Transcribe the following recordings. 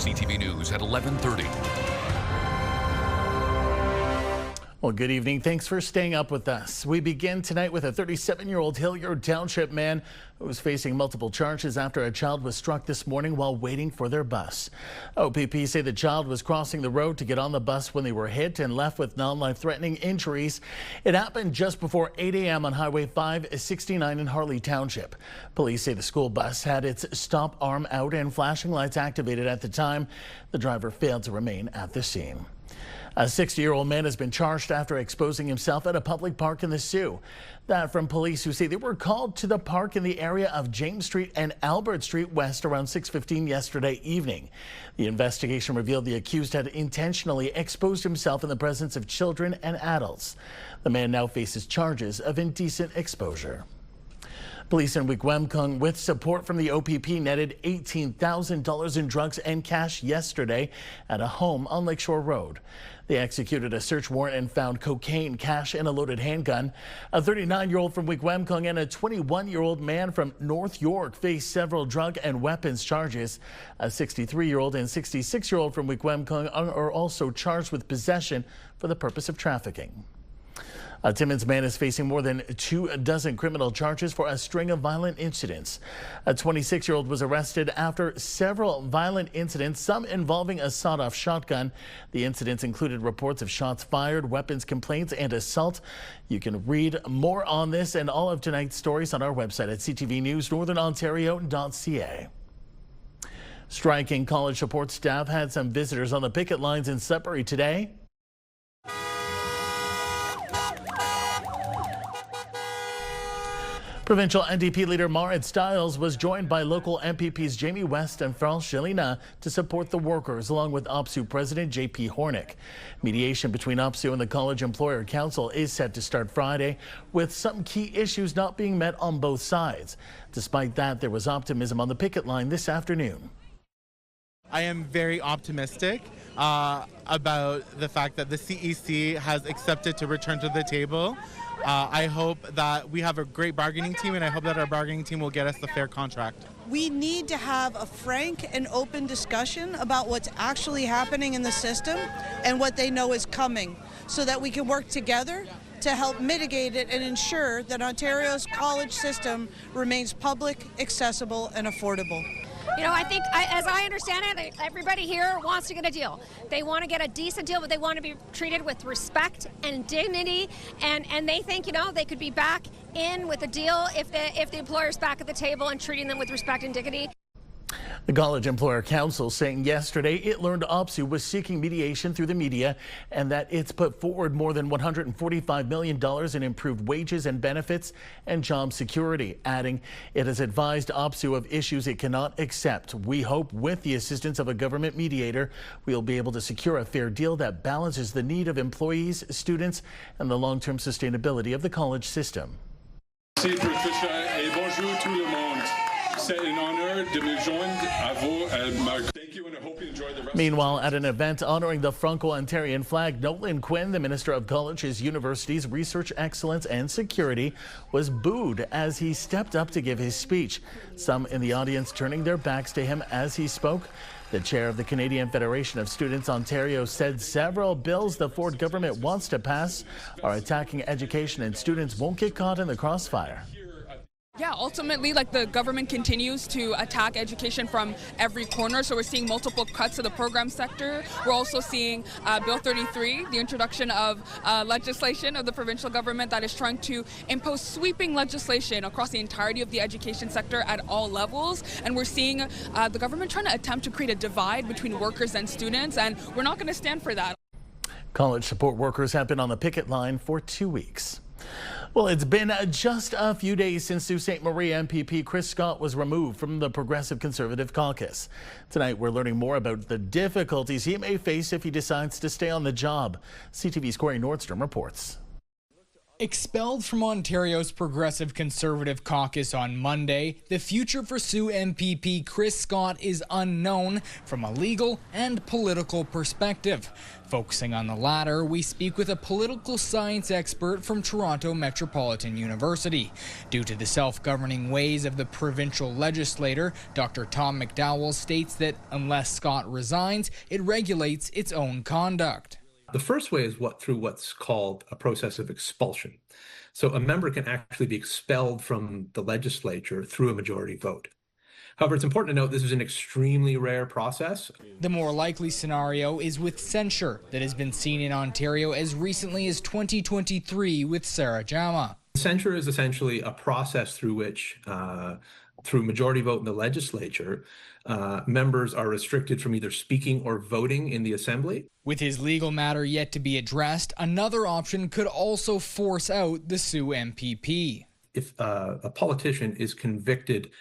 CTV News at 11:30. Well, good evening. Thanks for staying up with us. We begin tonight with a 37-year-old Hilliard Township man who was facing multiple charges after a child was struck this morning while waiting for their bus. OPP say the child was crossing the road to get on the bus when they were hit and left with non-life-threatening injuries. It happened just before 8 a.m. on Highway 569 in Harley Township. Police say the school bus had its stop arm out and flashing lights activated at the time. The driver failed to remain at the scene. A 60-year-old man has been charged after exposing himself at a public park in the Sioux. That from police who say they were called to the park in the area of James Street and Albert Street West around 6:15 yesterday evening. The investigation revealed the accused had intentionally exposed himself in the presence of children and adults. The man now faces charges of indecent exposure. Police in Wikwemkong, with support from the OPP, netted $18,000 in drugs and cash yesterday at a home on Lakeshore Road. They executed a search warrant and found cocaine, cash, and a loaded handgun. A 39-year-old from Wikwemkong and a 21-year-old man from North York faced several drug and weapons charges. A 63-year-old and 66-year-old from Wikwemkong are also charged with possession for the purpose of trafficking. A Timmins man is facing more than 24 criminal charges for a string of violent incidents. A 26-year-old was arrested after several violent incidents, some involving a sawed-off shotgun. The incidents included reports of shots fired, weapons complaints, and assault. You can read more on this and all of tonight's stories on our website at CTVNewsNorthernOntario.ca. Striking college support staff had some visitors on the picket lines in Sudbury today. Provincial NDP leader Marit Stiles was joined by local MPPs Jamie West and France Gelina to support the workers, along with OPSEU President J.P. Hornick. Mediation between OPSEU and the College Employer Council is set to start Friday, with some key issues not being met on both sides. Despite that, there was optimism on the picket line this afternoon. I am very optimistic about the fact that the CEC has accepted to return to the table. I hope that we have a great bargaining team, and I hope that our bargaining team will get us the fair contract. We need to have a frank and open discussion about what's actually happening in the system and what they know is coming, so that we can work together to help mitigate it and ensure that Ontario's college system remains public, accessible, and affordable. You know, I think, as I understand it, everybody here wants to get a deal. They want to get a decent deal, but they want to be treated with respect and dignity. And they think, you know, they could be back in with a deal if the employer's back at the table and treating them with respect and dignity. The College Employer Council saying yesterday it learned OPSEU was seeking mediation through the media and that it's put forward more than $145 million in improved wages and benefits and job security, adding it has advised OPSEU of issues it cannot accept. We hope with the assistance of a government mediator, we'll be able to secure a fair deal that balances the need of employees, students, and the long-term sustainability of the college system. Merci Patricia et bonjour tout le monde. C'est an honor de me joindre à vous. Thank you and I hope you enjoy the rest. Meanwhile, at an event honoring the Franco-Ontarian flag, Nolan Quinn, the Minister of Colleges, Universities, Research Excellence and Security, was booed as he stepped up to give his speech. Some in the audience turning their backs to him as he spoke. The chair of the Canadian Federation of Students Ontario said several bills the Ford government wants to pass are attacking education and students won't get caught in the crossfire. Yeah, ultimately, like, the government continues to attack education from every corner. So we're seeing multiple cuts to the program sector. We're also seeing Bill 33, the introduction of legislation of the provincial government that is trying to impose sweeping legislation across the entirety of the education sector at all levels. And we're seeing the government trying to attempt to create a divide between workers and students, and we're not going to stand for that. College support workers have been on the picket line for 2 weeks. Well, it's been just a few days since Sault Ste. Marie MPP Chris Scott was removed from the Progressive Conservative Caucus. Tonight, we're learning more about the difficulties he may face if he decides to stay on the job. CTV's Corey Nordstrom reports. Expelled from Ontario's Progressive Conservative Caucus on Monday, the future for Soo MPP Chris Scott is unknown from a legal and political perspective. Focusing on the latter, we speak with a political science expert from Toronto Metropolitan University. Due to the self-governing ways of the provincial legislator, Dr. Tom McDowell states that unless Scott resigns, it regulates its own conduct. The first way is through what's called a process of expulsion. So a member can actually be expelled from the legislature through a majority vote. However, it's important to note this is an extremely rare process. The more likely scenario is with censure that has been seen in Ontario as recently as 2023 with Sarah Jama. Censure is essentially a process through which, through majority vote in the legislature, members are restricted from either speaking or voting in the assembly. With his legal matter yet to be addressed, another option could also force out the Soo MPP. If a politician is convicted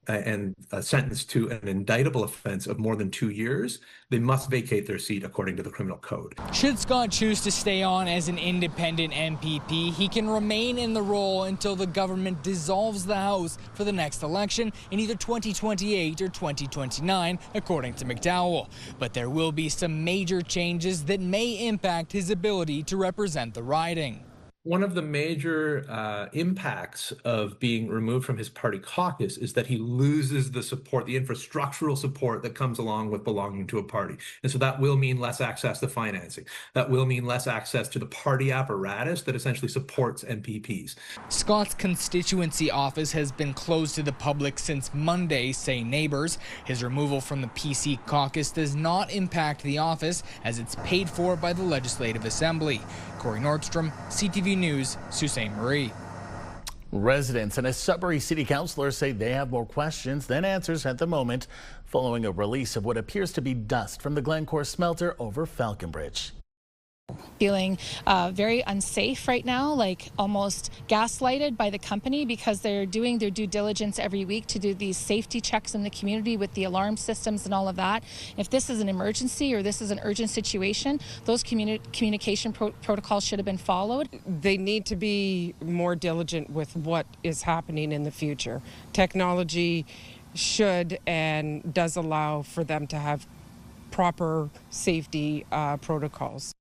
and sentenced to an indictable offense of more than 2 years, they must vacate their seat according to the criminal code. Should Scott choose to stay on as an independent MPP, he can remain in the role until the government dissolves the House for the next election in either 2028 or 2029, according to McDowell. But there will be some major changes that may impact his ability to represent the riding. One of the major impacts of being removed from his party caucus is that he loses the support, the infrastructural support that comes along with belonging to a party. And so that will mean less access to financing. That will mean less access to the party apparatus that essentially supports MPPs. Scott's constituency office has been closed to the public since Monday, say neighbors. His removal from the PC caucus does not impact the office as it's paid for by the Legislative Assembly. Corey Nordstrom, CTV News, Sault Ste. Marie. Residents and a Sudbury City Councillor say they have more questions than answers at the moment following a release of what appears to be dust from the Glencore smelter over Falconbridge. Feeling very unsafe right now, like almost gaslighted by the company because they're doing their due diligence every week to do these safety checks in the community with the alarm systems and all of that. If this is an emergency or this is an urgent situation, those communication protocols should have been followed. They need to be more diligent with what is happening in the future. Technology should and does allow for them to have proper safety protocols.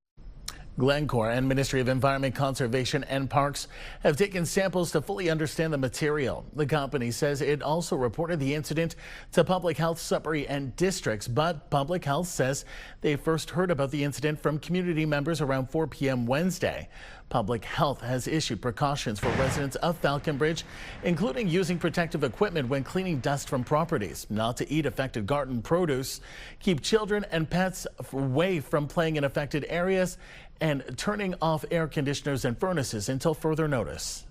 Glencore and Ministry of Environment, Conservation and Parks have taken samples to fully understand the material. The company says it also reported the incident to Public Health Sudbury and districts, but Public Health says they first heard about the incident from community members around 4 p.m. Wednesday. Public Health has issued precautions for residents of Falconbridge, including using protective equipment when cleaning dust from properties, not to eat affected garden produce, keep children and pets away from playing in affected areas, and turning off air conditioners and furnaces until further notice.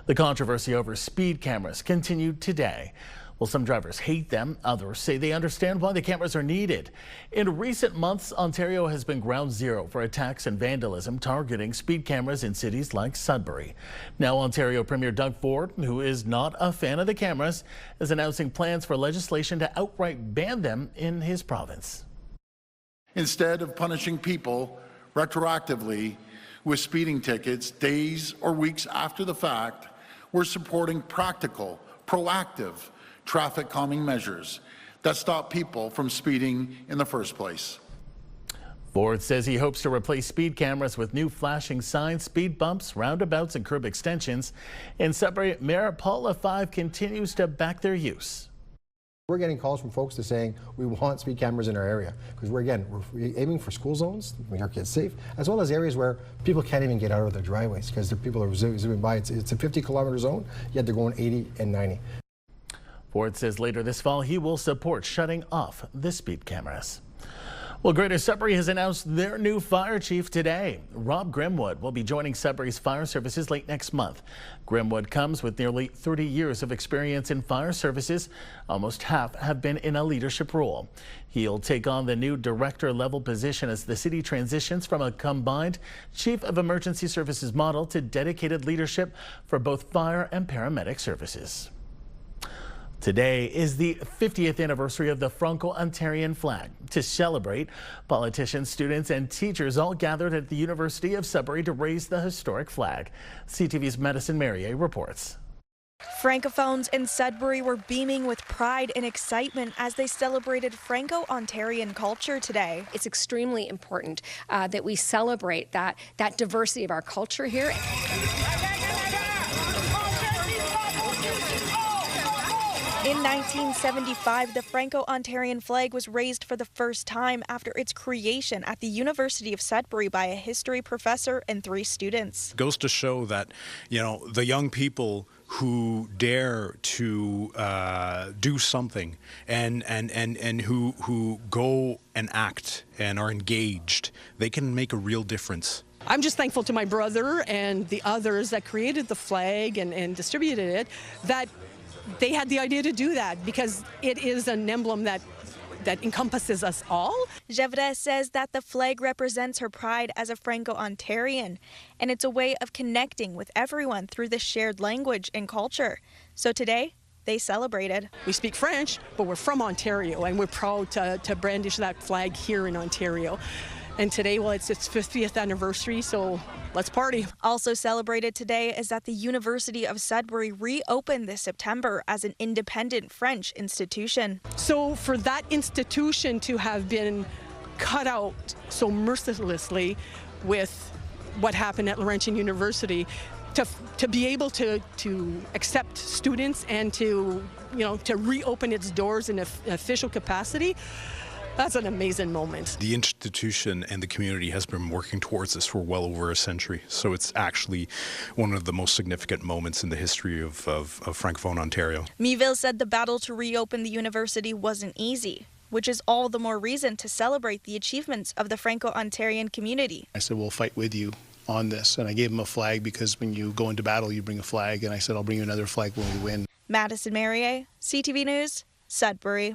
The controversy over speed cameras continued today. Well, some drivers hate them. Others say they understand why the cameras are needed. In recent months, Ontario has been ground zero for attacks and vandalism targeting speed cameras in cities like Sudbury. Now, Ontario Premier Doug Ford, who is not a fan of the cameras, is announcing plans for legislation to outright ban them in his province. Instead of punishing people retroactively with speeding tickets days or weeks after the fact, we're supporting practical, proactive traffic calming measures that stop people from speeding in the first place. Ford says he hopes to replace speed cameras with new flashing signs, speed bumps, roundabouts and curb extensions. In Sudbury, Mayor Paul LaFave continues to back their use. We're getting calls from folks to saying we want speed cameras in our area because we're aiming for school zones, make our kids safe, as well as areas where people can't even get out of their driveways because the people are zooming by. It's a 50-kilometer zone, yet they're going 80 and 90. Ford says later this fall he will support shutting off the speed cameras. Well, Greater Sudbury has announced their new fire chief today. Rob Grimwood will be joining Sudbury's fire services late next month. Grimwood comes with nearly 30 years of experience in fire services. Almost half have been in a leadership role. He'll take on the new director-level position as the city transitions from a combined chief of emergency services model to dedicated leadership for both fire and paramedic services. Today is the 50th anniversary of the Franco-Ontarian flag. To celebrate, politicians, students, and teachers all gathered at the University of Sudbury to raise the historic flag. CTV's Madison Merrier reports. Francophones in Sudbury were beaming with pride and excitement as they celebrated Franco-Ontarian culture today. It's extremely important that we celebrate that diversity of our culture here. In 1975, the Franco-Ontarian flag was raised for the first time after its creation at the University of Sudbury by a history professor and 3 students. It goes to show that, the young people who dare to do something and who go and act and are engaged, they can make a real difference. I'm just thankful to my brother and the others that created the flag and distributed it, that they had the idea to do that, because it is an emblem that encompasses us all. Gevres says that the flag represents her pride as a Franco-Ontarian, and it's a way of connecting with everyone through the shared language and culture. So today, they celebrated. We speak French, but we're from Ontario, and we're proud to brandish that flag here in Ontario. And today, well, it's its 50th anniversary, so let's party. Also celebrated today is that the University of Sudbury reopened this September as an independent French institution. So for that institution to have been cut out so mercilessly with what happened at Laurentian University, to be able to accept students and to reopen its doors in an official capacity, that's an amazing moment. The institution and the community has been working towards this for well over a century, so it's actually one of the most significant moments in the history of Francophone Ontario. Meville said the battle to reopen the university wasn't easy, which is all the more reason to celebrate the achievements of the Franco-Ontarian community. I said, we'll fight with you on this, and I gave him a flag because when you go into battle, you bring a flag, and I said, I'll bring you another flag when we win. Madison Merrier, CTV News, Sudbury.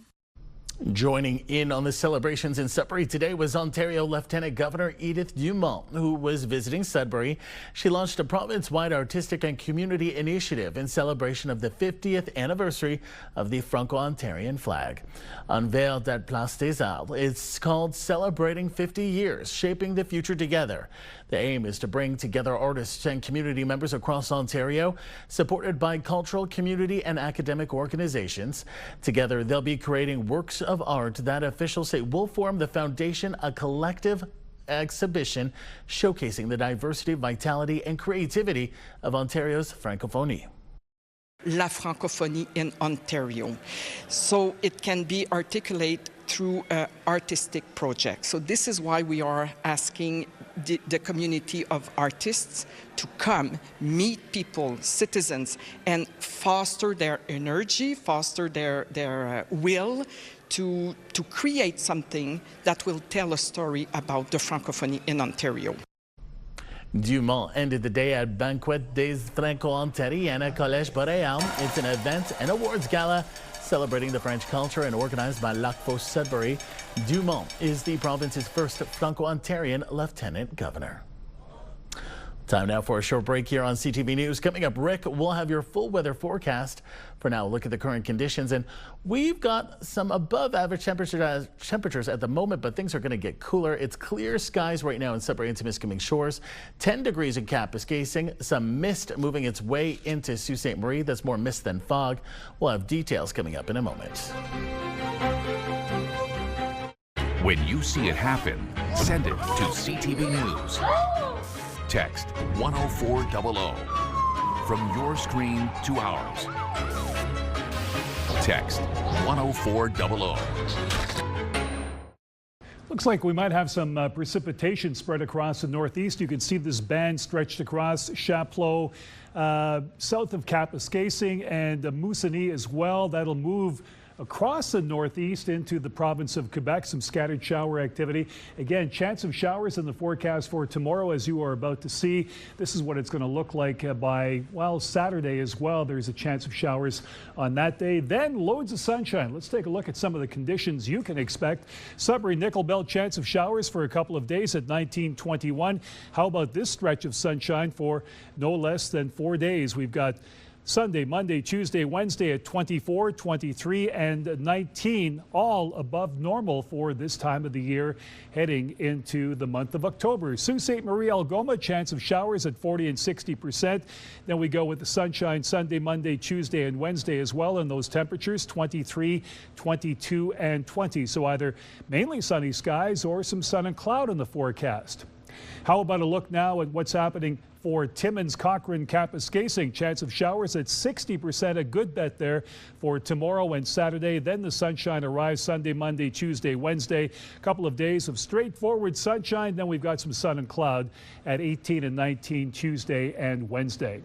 Joining in on the celebrations in Sudbury today was Ontario Lieutenant Governor Edith Dumont, who was visiting Sudbury. She launched a province-wide artistic and community initiative in celebration of the 50th anniversary of the Franco-Ontarian flag. Unveiled at Place des Arts, it's called Celebrating 50 Years, Shaping the Future Together. The aim is to bring together artists and community members across Ontario, supported by cultural, community, and academic organizations. Together, they'll be creating works of art that officials say will form the foundation, a collective exhibition showcasing the diversity, vitality, and creativity of Ontario's francophonie. La francophonie in Ontario. So it can be articulated through artistic projects. So this is why we are asking the community of artists to come, meet people, citizens, and foster their energy, foster their will to create something that will tell a story about the francophonie in Ontario. Dumont ended the day at Banquet des Franco-Ontariens at Collège Boréal. It's an event and awards gala celebrating the French culture and organized by Lac Sudbury. Dumont is the province's first Franco-Ontarian lieutenant governor. Time now for a short break here on CTV News. Coming up, Rick, we'll have your full weather forecast. For now, look at the current conditions, and we've got some above average temperatures at the moment, but things are going to get cooler. It's clear skies right now in Sudbury and Timiskaming Shores. 10 degrees in Kapuskasing. Some mist moving its way into Sault Ste. Marie. That's more mist than fog. We'll have details coming up in a moment. When you see it happen, send it to CTV News. Text 10400 from your screen to ours. Text 10400. Looks like we might have some precipitation spread across the northeast. You can see this band stretched across Chapleau, south of Kapuskasing, and Moosonee as well. That'll move across the northeast into the province of Quebec. Some scattered shower activity. Again, chance of showers in the forecast for tomorrow, as you are about to see. This is what it's going to look like by, well, Saturday as well. There's a chance of showers on that day. Then loads of sunshine. Let's take a look at some of the conditions you can expect. Sudbury, Nickel Belt, chance of showers for a couple of days at 1921. How about this stretch of sunshine for no less than 4 days? We've got Sunday, Monday, Tuesday, Wednesday at 24, 23, and 19, all above normal for this time of the year heading into the month of October. Sault Ste. Marie, Algoma, chance of showers at 40 and 60%. Then we go with the sunshine Sunday, Monday, Tuesday, and Wednesday as well, and those temperatures 23, 22, and 20. So either mainly sunny skies or some sun and cloud in the forecast. How about a look now at what's happening for Timmins, Cochrane, Kapuskasing? Chance of showers at 60%, a good bet there for tomorrow and Saturday. Then the sunshine arrives Sunday, Monday, Tuesday, Wednesday. A couple of days of straightforward sunshine. Then we've got some sun and cloud at 18 and 19 Tuesday and Wednesday.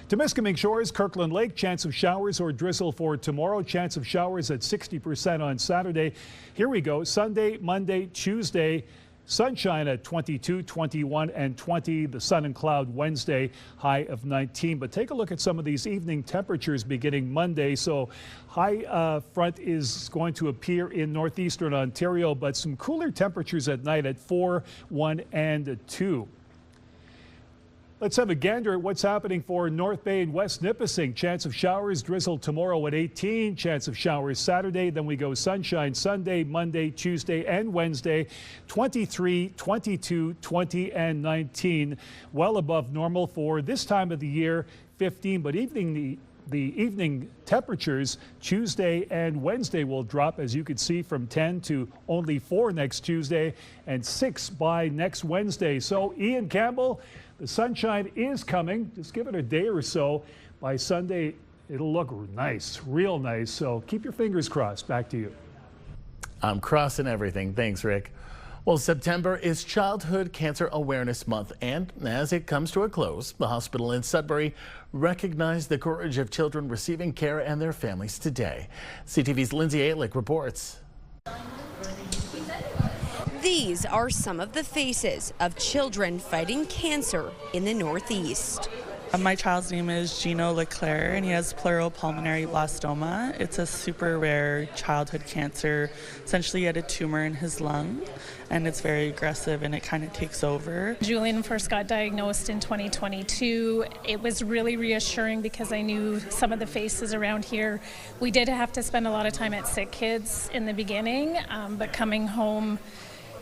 Temiskaming Shores, Kirkland Lake, chance of showers or drizzle for tomorrow. Chance of showers at 60% on Saturday. Here we go. Sunday, Monday, Tuesday. Sunshine at 22, 21, and 20. The sun and cloud Wednesday, high of 19. But take a look at some of these evening temperatures beginning Monday. So high front is going to appear in northeastern Ontario, but some cooler temperatures at night at 4, 1, and 2. Let's have a gander at what's happening for North Bay and West Nipissing. Chance of showers, drizzle tomorrow at 18. Chance of showers Saturday. Then we go sunshine Sunday, Monday, Tuesday, and Wednesday. 23, 22, 20, and 19. Well above normal for this time of the year. 15, but the evening temperatures Tuesday and Wednesday will drop, as you can see, from 10 to only 4 next Tuesday and 6 by next Wednesday. So Ian Campbell, the sunshine is coming. Just give it a day or so. By Sunday, it'll look nice, real nice. So keep your fingers crossed. Back to you. I'm crossing everything. Thanks, Rick. Well, September is Childhood Cancer Awareness Month, and as it comes to a close, the hospital in Sudbury recognized the courage of children receiving care and their families today. CTV's Lindsay Alick reports. These are some of the faces of children fighting cancer in the Northeast. My child's name is Gino Leclerc, and he has pleuropulmonary blastoma. It's a super rare childhood cancer. Essentially, he had a tumor in his lung, and it's very aggressive, and it kind of takes over. Julian first got diagnosed in 2022. It was really reassuring because I knew some of the faces around here. We did have to spend a lot of time at Sick Kids in the beginning, but coming home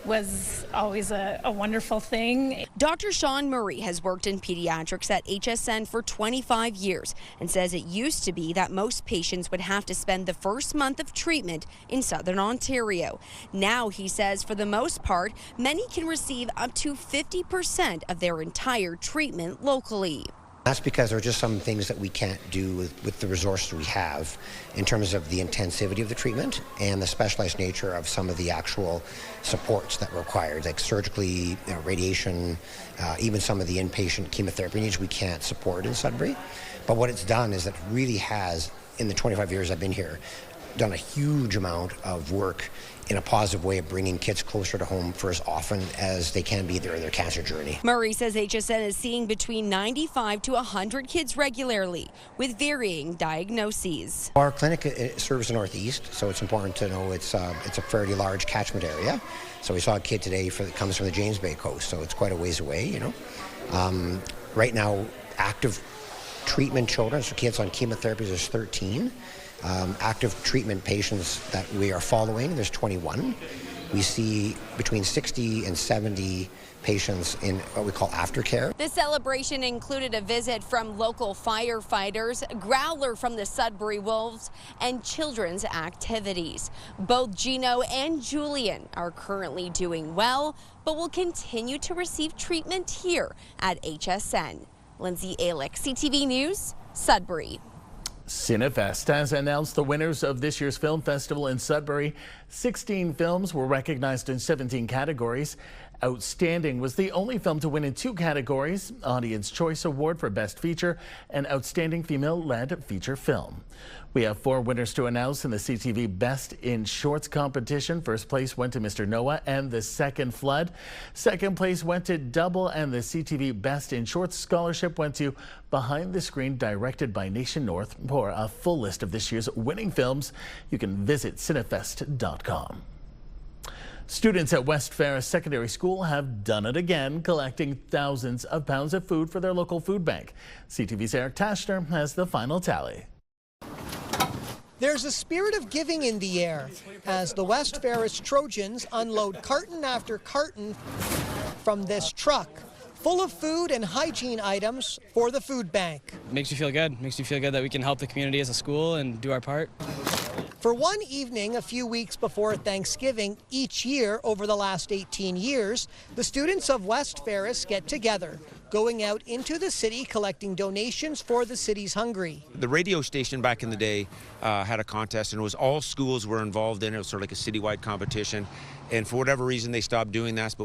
was always a wonderful thing. Dr. Sean Murray has worked in pediatrics at HSN for 25 years and says it used to be that most patients would have to spend the first month of treatment in Southern Ontario. Now, he says, for the most part, many can receive up to 50% of their entire treatment locally. That's because there are just some things that we can't do with the resources we have in terms of the intensivity of the treatment and the specialized nature of some of the actual supports that are required, like surgically, radiation, even some of the inpatient chemotherapy needs we can't support in Sudbury. But what it's done is it really has, in the 25 years I've been here, done a huge amount of work in a positive way of bringing kids closer to home for as often as they can be there in their cancer journey. Murray says HSN is seeing between 95 to 100 kids regularly with varying diagnoses. Our clinic serves the Northeast, so it's important to know it's a fairly large catchment area. So we saw a kid today that comes from the James Bay coast, so it's quite a ways away, you know. Right now, active treatment children, so kids on chemotherapies, there's 13. Active treatment patients that we are following, there's 21. We see between 60 and 70 patients in what we call aftercare. The celebration included a visit from local firefighters, growler from the Sudbury Wolves, and children's activities. Both Gino and Julian are currently doing well, but will continue to receive treatment here at HSN. Lindsay Alick, CTV News, Sudbury. Cinefest has announced the winners of this year's film festival in Sudbury. 16 films were recognized in 17 categories. Outstanding was the only film to win in 2 categories: Audience Choice Award for Best Feature and Outstanding Female-Led Feature Film. We have 4 winners to announce in the CTV Best in Shorts competition. First place went to Mr. Noah and the Second Flood. Second place went to Double, and the CTV Best in Shorts scholarship went to Behind the Screen, directed by Nation North. For a full list of this year's winning films, you can visit cinefest.com. Students at West Ferris Secondary School have done it again, collecting thousands of pounds of food for their local food bank. CTV's Eric Tashner has the final tally. There's a spirit of giving in the air as the West Ferris Trojans unload carton after carton from this truck full of food and hygiene items for the food bank. Makes you feel good. Makes you feel good that we can help the community as a school and do our part. For one evening a few weeks before Thanksgiving each year over the last 18 years, the students of West Ferris get together, going out into the city collecting donations for the city's hungry. The radio station back in the day had a contest, and it was all schools were involved in it. It was sort of like a citywide competition, and for whatever reason they stopped doing that,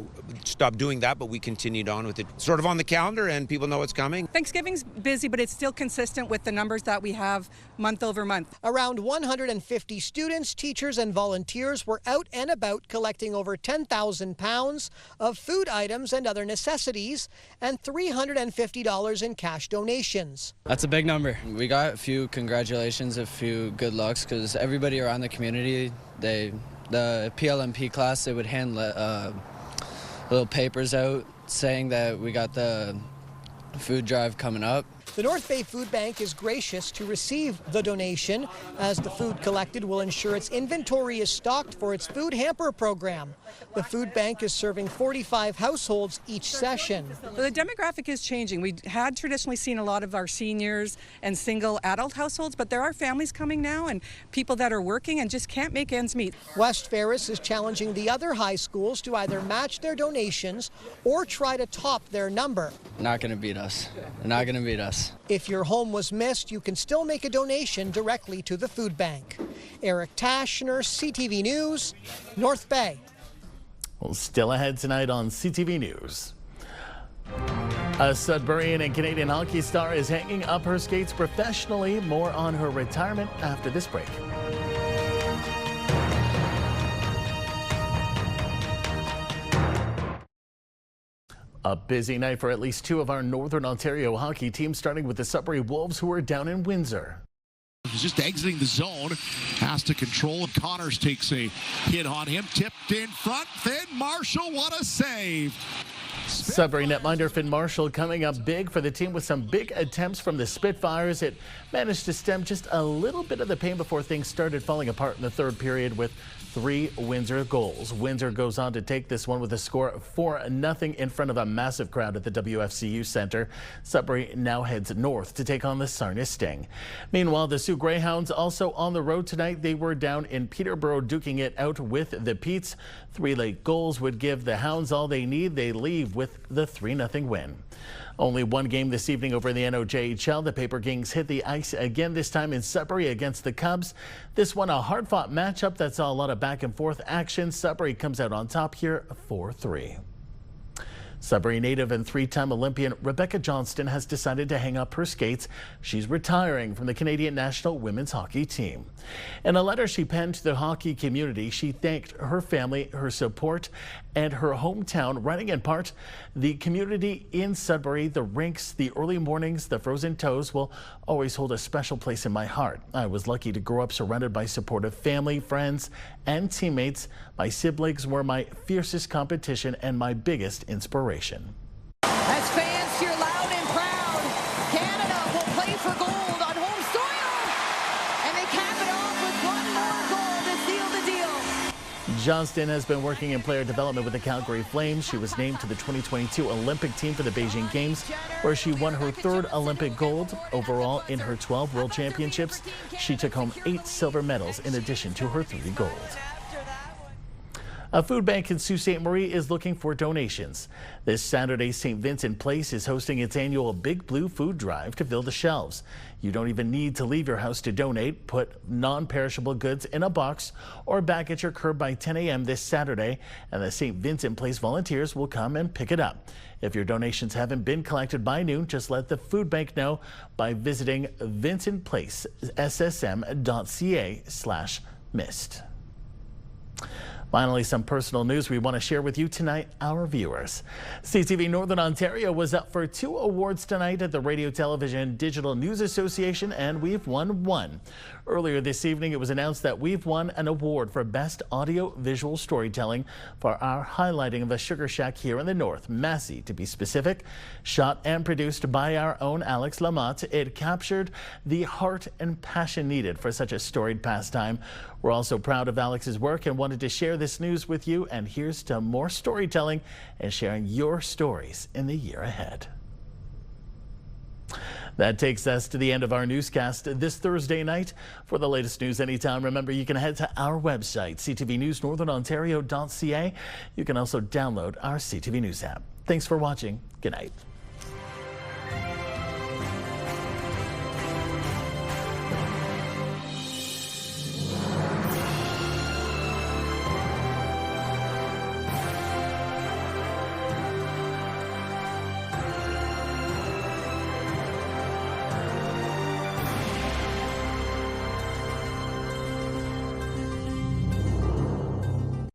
but we continued on with it. Sort of on the calendar, and people know it's coming. Thanksgiving's busy, but it's still consistent with the numbers that we have month over month. Around 150 students, teachers, and volunteers were out and about collecting over 10,000 pounds of food items and other necessities, and $350 in cash donations. That's a big number. We got a few congratulations, a few good lucks, because everybody around the community, the PLMP class, they would hand little papers out saying that we got the food drive coming up. The North Bay Food Bank is gracious to receive the donation, as the food collected will ensure its inventory is stocked for its food hamper program. The food bank is serving 45 households each session. The demographic is changing. We had traditionally seen a lot of our seniors and single adult households, but there are families coming now and people that are working and just can't make ends meet. West Ferris is challenging the other high schools to either match their donations or try to top their number. Not going to beat us. They're not going to beat us. If your home was missed, you can still make a donation directly to the food bank. Eric Tashner, CTV News, North Bay. Well, still ahead tonight on CTV News. A Sudburyan and Canadian hockey star is hanging up her skates professionally. More on her retirement after this break. A busy night for at least two of our Northern Ontario hockey teams, starting with the Sudbury Wolves, who are down in Windsor. He's just exiting the zone, has to control, and Connors takes a hit on him, tipped in front, Finn Marshall, what a save. Sudbury netminder Finn Marshall coming up big for the team with some big attempts from the Spitfires. It managed to stem just a little bit of the pain before things started falling apart in the third period with 3 Windsor goals. Windsor goes on to take this one with a score of 4-0 in front of a massive crowd at the WFCU Centre. Sudbury now heads north to take on the Sarnia Sting. Meanwhile, the Sioux Greyhounds also on the road tonight. They were down in Peterborough duking it out with the Petes. 3 late goals would give the Hounds all they need. They leave with the 3-0 win. Only one game this evening over in the NOJHL. The Paper Kings hit the ice again, this time in Sudbury against the Cubs. This one a hard-fought matchup that saw a lot of back-and-forth action. Sudbury comes out on top here 4-3. Sudbury native and 3-time Olympian Rebecca Johnston has decided to hang up her skates. She's retiring from the Canadian national women's hockey team. In a letter she penned to the hockey community, she thanked her family, her support, and her hometown, writing in part, "The community in Sudbury, the rinks, the early mornings, the frozen toes will always hold a special place in my heart. I was lucky to grow up surrounded by supportive family, friends, and teammates. My siblings were my fiercest competition and my biggest inspiration." As fans cheer loud and proud, Canada will play for gold on home soil, and they cap it off with one more goal to seal the deal. Johnston has been working in player development with the Calgary Flames. She was named to the 2022 Olympic team for the Beijing Games, where she won her 3rd Olympic gold. Overall, in her 12 World Championships, she took home 8 silver medals in addition to her 3 gold. A food bank in Sault Ste. Marie is looking for donations. This Saturday, St. Vincent Place is hosting its annual Big Blue Food Drive to fill the shelves. You don't even need to leave your house to donate. Put non-perishable goods in a box or back at your curb by 10 a.m. this Saturday, and the St. Vincent Place volunteers will come and pick it up. If your donations haven't been collected by noon, just let the food bank know by visiting vincentplacessm.ca/missed. Finally, some personal news we want to share with you tonight, our viewers. CTV Northern Ontario was up for 2 awards tonight at the Radio Television Digital News Association, and we've won 1. Earlier this evening, it was announced that we've won an award for Best Audio Visual Storytelling for our highlighting of a sugar shack here in the north, Massey to be specific. Shot and produced by our own Alex Lamotte, it captured the heart and passion needed for such a storied pastime. We're also proud of Alex's work and wanted to share this news with you, and here's to more storytelling and sharing your stories in the year ahead. That takes us to the end of our newscast this Thursday night. For the latest news anytime, remember you can head to our website, CTVNewsNorthernOntario.ca. You can also download our CTV News app. Thanks for watching. Good night.